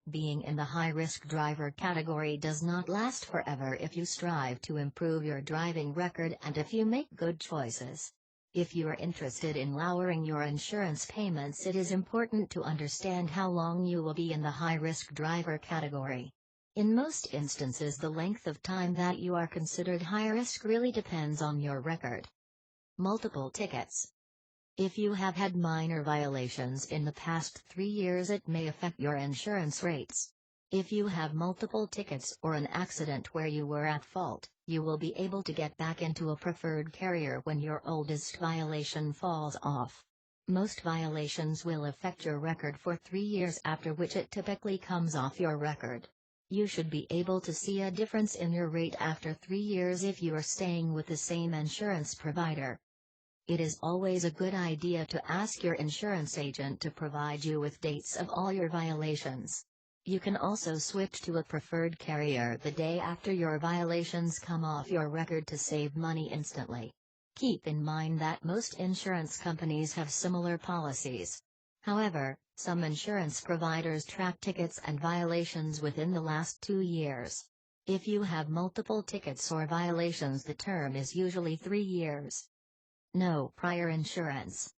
Being in the high-risk driver category does not last forever if you strive to improve your driving record and if you make good choices. If you are interested in lowering your insurance payments, it is important to understand how long you will be in the high-risk driver category. In most instances, the length of time that you are considered high risk really depends on your record. Multiple tickets. If you have had minor violations in the past 3 years, it may affect your insurance rates. If you have multiple tickets or an accident where you were at fault, you will be able to get back into a preferred carrier when your oldest violation falls off. Most violations will affect your record for 3 years, after which it typically comes off your record. You should be able to see a difference in your rate after 3 years if you are staying with the same insurance provider. It is always a good idea to ask your insurance agent to provide you with dates of all your violations. You can also switch to a preferred carrier the day after your violations come off your record to save money instantly. Keep in mind that most insurance companies have similar policies. However, some insurance providers track tickets and violations within the last 2 years. If you have multiple tickets or violations, the term is usually 3 years. No prior insurance.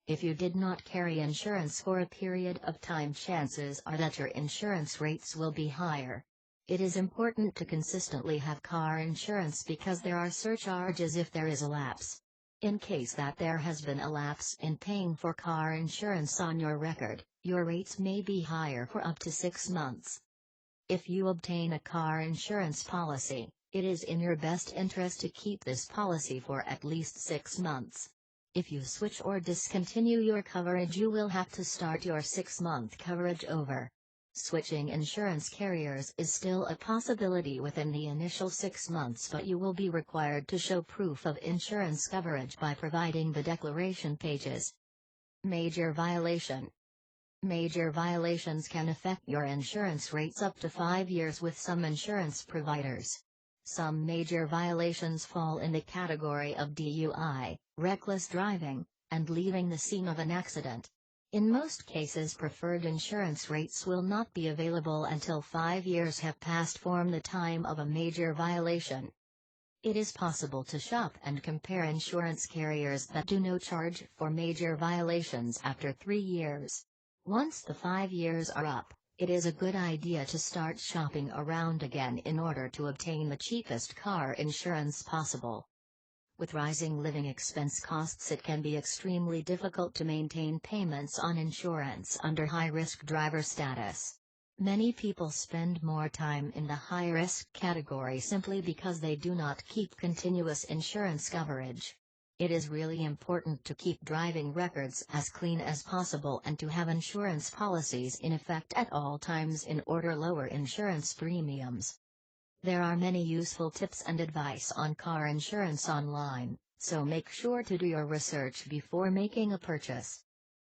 If you did not carry insurance for a period of time, chances are that your insurance rates will be higher. It is important to consistently have car insurance because there are surcharges if there is a lapse. In case that there has been a lapse in paying for car insurance on your record, your rates may be higher for up to 6 months. If you obtain a car insurance policy, it is in your best interest to keep this policy for at least 6 months. If you switch or discontinue your coverage, you will have to start your 6-month coverage over. Switching insurance carriers is still a possibility within the initial 6 months, but you will be required to show proof of insurance coverage by providing the declaration pages. Major violation. Major violations can affect your insurance rates up to 5 years with some insurance providers. Some major violations fall in the category of DUI, reckless driving, and leaving the scene of an accident. In most cases, preferred insurance rates will not be available until 5 years have passed from the time of a major violation. It is possible to shop and compare insurance carriers that do no charge for major violations after 3 years. Once the 5 years are up, it is a good idea to start shopping around again in order to obtain the cheapest car insurance possible. With rising living expense costs, it can be extremely difficult to maintain payments on insurance under high-risk driver status. Many people spend more time in the high-risk category simply because they do not keep continuous insurance coverage. It is really important to keep driving records as clean as possible and to have insurance policies in effect at all times in order to lower insurance premiums. There are many useful tips and advice on car insurance online, so make sure to do your research before making a purchase.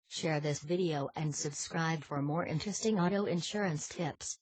Share this video and subscribe for more interesting auto insurance tips.